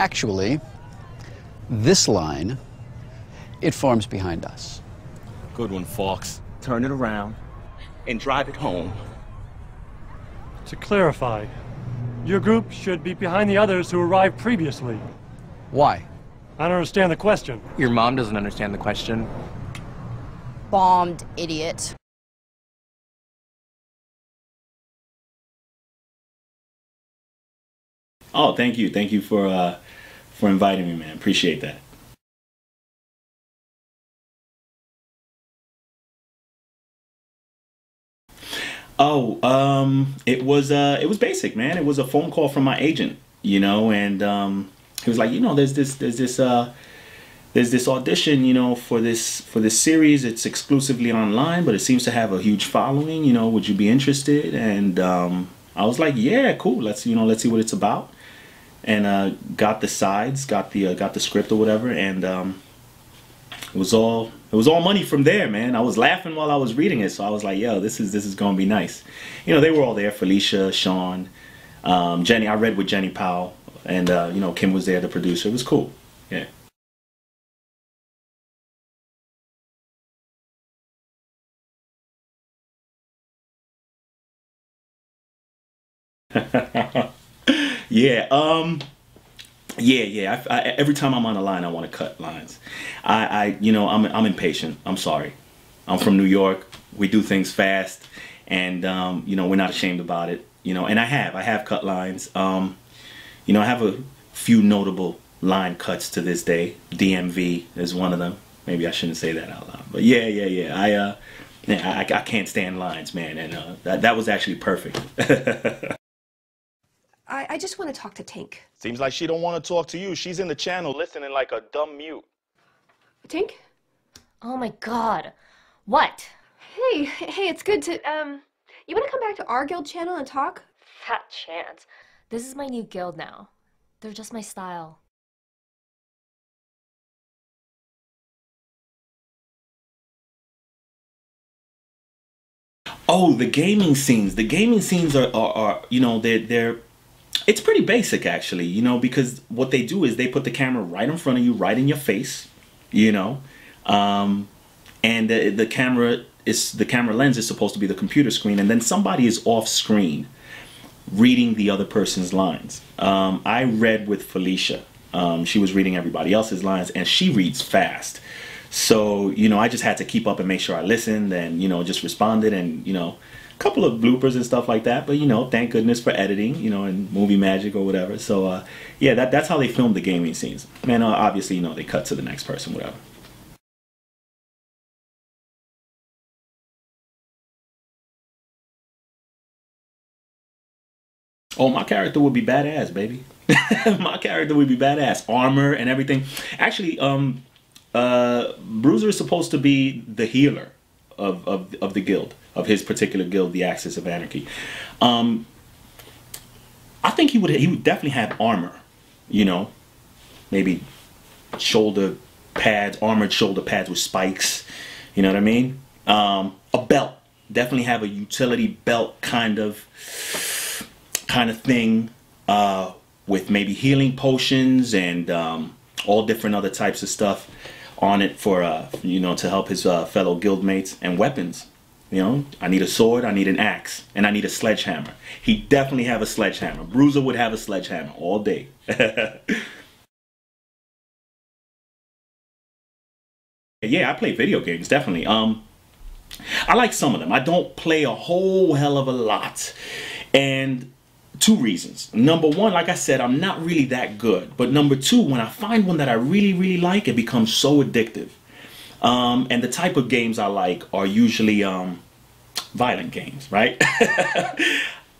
Actually, this line, it forms behind us. Good one, Fox. Turn it around and drive it home. To clarify, your group should be behind the others who arrived previously. Why? I don't understand the question. Your mom doesn't understand the question. Bombed, idiot. Oh, thank you. Thank you for inviting me, man. Appreciate that. Oh, it was basic, man. It was a phone call from my agent, you know, and he was like, you know, there's this audition, you know, for this series. It's exclusively online, but it seems to have a huge following. You know, would you be interested? And I was like, yeah, cool. Let's see what it's about. And got the sides, got the script or whatever, and it was all money from there, man. I was laughing while I was reading it, so I was like, yo, this is gonna be nice. You know, they were all there: Felicia, Sean, Jenny. I read with Jenny Powell, and you know, Kim was there, the producer. It was cool. Yeah. Yeah. Yeah. Every time I'm on a line, I want to cut lines. You know, I'm impatient. I'm sorry. I'm from New York. We do things fast, and you know, we're not ashamed about it. You know, and I have cut lines. You know, I have a few notable line cuts to this day. DMV is one of them. Maybe I shouldn't say that out loud, but yeah. I can't stand lines, man, and that was actually perfect. I just want to talk to Tink. Seems like she don't want to talk to you. She's in the channel listening like a dumb mute. Tink? Oh my god. What? Hey, it's good to, you want to come back to our guild channel and talk? Fat chance. This is my new guild now. They're just my style. Oh, the gaming scenes. The gaming scenes are you know, they're it's pretty basic actually, you know, because what they do is they put the camera right in front of you, right in your face, you know, and the camera lens is supposed to be the computer screen, and then somebody is off screen reading the other person's lines. I read with Felicia. She was reading everybody else's lines, and she reads fast. So, you know, I just had to keep up and make sure I listened and, you know, just responded, and, you know, a couple of bloopers and stuff like that. But, you know, thank goodness for editing, you know, and movie magic or whatever. So, yeah, that's how they filmed the gaming scenes. Man, obviously, you know, they cut to the next person, whatever. Oh, my character would be badass, baby. My character would be badass. Armor and everything. Actually, Bruiser is supposed to be the healer of the guild, of his particular guild, the Axis of Anarchy. I think he would definitely have armor, you know, maybe shoulder pads, armored shoulder pads with spikes, you know what I mean? A belt, definitely have a utility belt kind of thing, with maybe healing potions and all different other types of stuff on it for you know, to help his fellow guildmates, and weapons. You know, I need a sword, I need an axe, and I need a sledgehammer. He definitely have a sledgehammer. Bruiser would have a sledgehammer all day. Yeah, I play video games, definitely. I like some of them. I don't play a whole hell of a lot, and two reasons. Number one, like I said, I'm not really that good. But number two, when I find one that I really like, it becomes so addictive. And the type of games I like are usually violent games, right?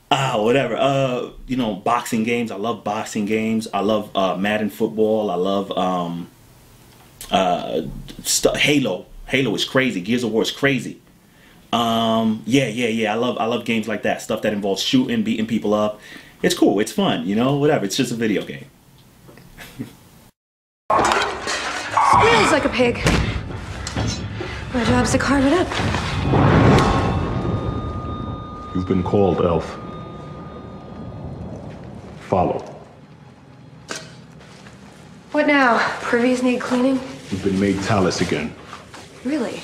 Whatever. You know, boxing games. I love boxing games. I love Madden football. I love Halo. Halo is crazy. Gears of War is crazy. Yeah. I love games like that. Stuff that involves shooting, beating people up. It's cool. It's fun. You know, whatever. It's just a video game. Squeals like a pig. My job's to carve it up. You've been called, Elf. Follow. What now? Privies need cleaning? You've been made Talus again. Really?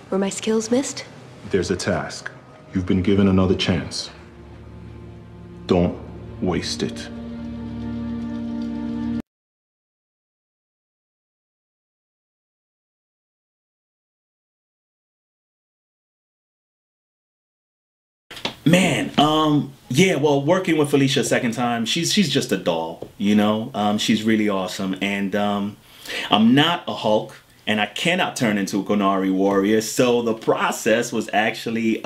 Were my skills missed? There's a task. You've been given another chance. Don't waste it. Man, yeah, well, working with Felicia a second time, she's just a doll, you know? She's really awesome, and I'm not a Hulk, and I cannot turn into a Konari warrior, so the process was actually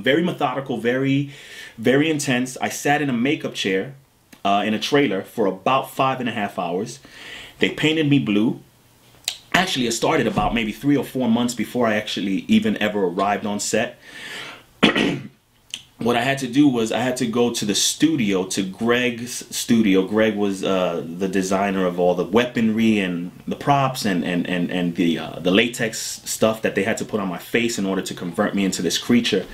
very methodical, very, very intense. I sat in a makeup chair in a trailer for about 5.5 hours. They painted me blue. Actually, it started about maybe 3 or 4 months before I actually even ever arrived on set. What I had to do was I had to go to the studio, to Greg's studio. Greg was the designer of all the weaponry and the props and the latex stuff that they had to put on my face in order to convert me into this creature.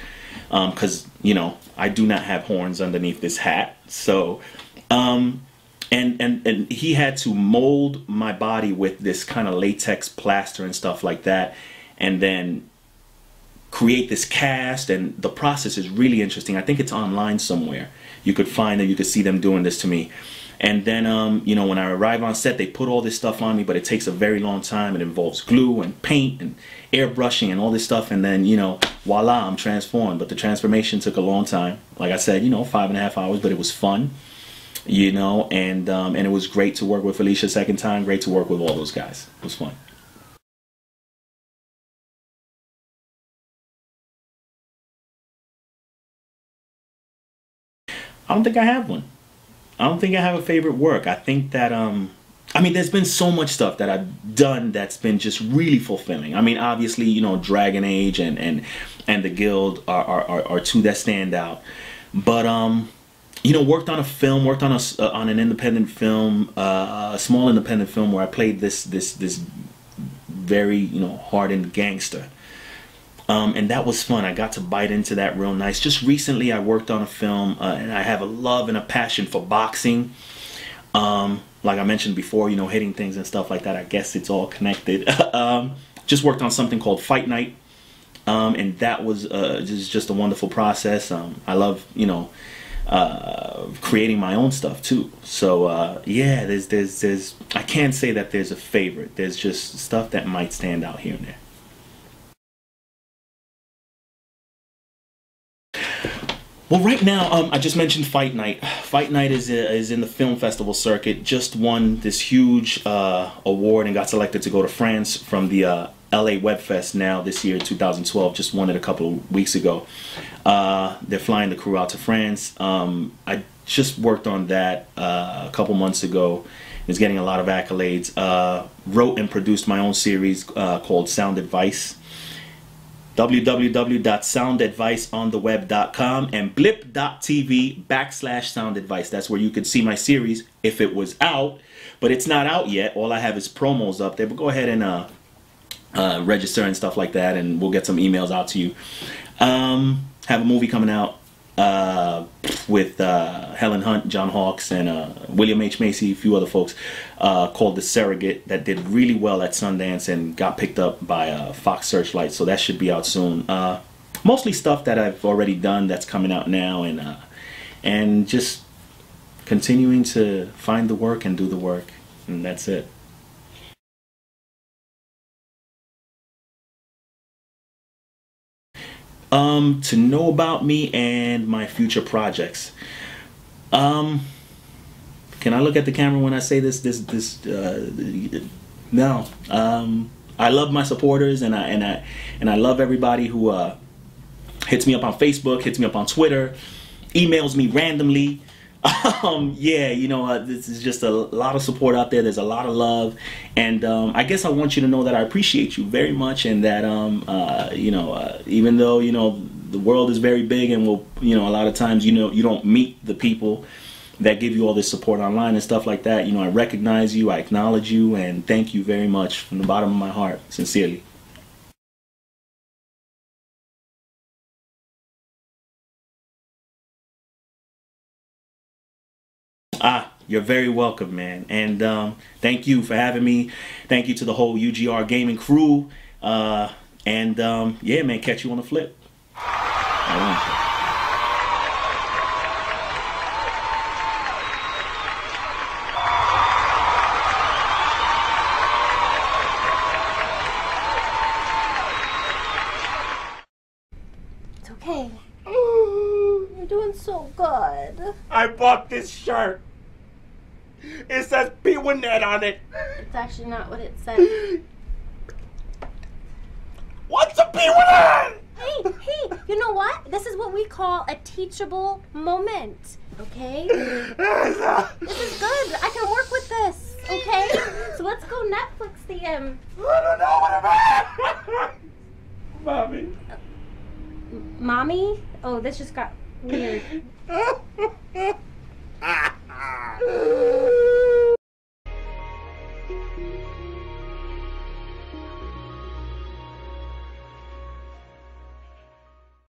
Because, you know, I do not have horns underneath this hat. So, and he had to mold my body with this kind of latex plaster and stuff like that. And then create this cast, and the process is really interesting. I think it's online somewhere. You could find it, you could see them doing this to me. And then, you know, when I arrive on set, they put all this stuff on me, but it takes a very long time. It involves glue and paint and airbrushing and all this stuff. And then, you know, voila, I'm transformed. But the transformation took a long time. Like I said, you know, 5.5 hours, but it was fun, you know, and it was great to work with Felicia a second time. Great to work with all those guys. It was fun. I don't think I have one. I don't think I have a favorite work. I think that, I mean, there's been so much stuff that I've done that's been just really fulfilling. I mean, obviously, you know, Dragon Age and the Guild are two that stand out. But, you know, worked on a film, worked on an independent film, a small independent film where I played this very, you know, hardened gangster. And that was fun. I got to bite into that real nice. Just recently I worked on a film and I have a love and a passion for boxing. Like I mentioned before, you know, hitting things and stuff like that. I guess it's all connected. Just worked on something called Fight Night. And that was just a wonderful process. I love, you know, creating my own stuff too. So yeah, there's I can't say that there's a favorite. There's just stuff that might stand out here and there. Well, right now, I just mentioned Fight Night. Fight Night is in the film festival circuit. Just won this huge award and got selected to go to France from the LA Web Fest now this year, 2012. Just won it a couple of weeks ago. They're flying the crew out to France. I just worked on that a couple months ago. It's getting a lot of accolades. Wrote and produced my own series called Sound Advice. www.soundadviceontheweb.com and blip.tv/soundadvice. That's where you could see my series if it was out, but it's not out yet. All I have is promos up there, but go ahead and register and stuff like that, and we'll get some emails out to you. Have a movie coming out with Helen Hunt, John Hawkes, and William H. Macy, a few other folks, called The Surrogate, that did really well at Sundance and got picked up by Fox Searchlight, so that should be out soon. Mostly stuff that I've already done that's coming out now, and just continuing to find the work and do the work, and that's it. To know about me and my future projects. Can I look at the camera when I say this? No. I love my supporters, and I love everybody who hits me up on Facebook, hits me up on Twitter, emails me randomly. Yeah, you know, this is just a lot of support out there. There's a lot of love, and I guess I want you to know that I appreciate you very much, and that you know, even though, you know, the world is very big, and we'll, you know, a lot of times, you know, you don't meet the people that give you all this support online and stuff like that. You know, I recognize you, I acknowledge you, and thank you very much from the bottom of my heart, sincerely. You're very welcome, man. And thank you for having me. Thank you to the whole UGR Gaming crew. Yeah, man, catch you on the flip. All right. It's okay. You're doing so good. I bought this shirt. It says P1net on it. It's actually not what it says. What's a P1net? Hey, you know what? This is what we call a teachable moment, okay? This is good. I can work with this, okay? So let's go Netflix the, I don't know what I'm Mommy. Mommy? Oh, this just got weird.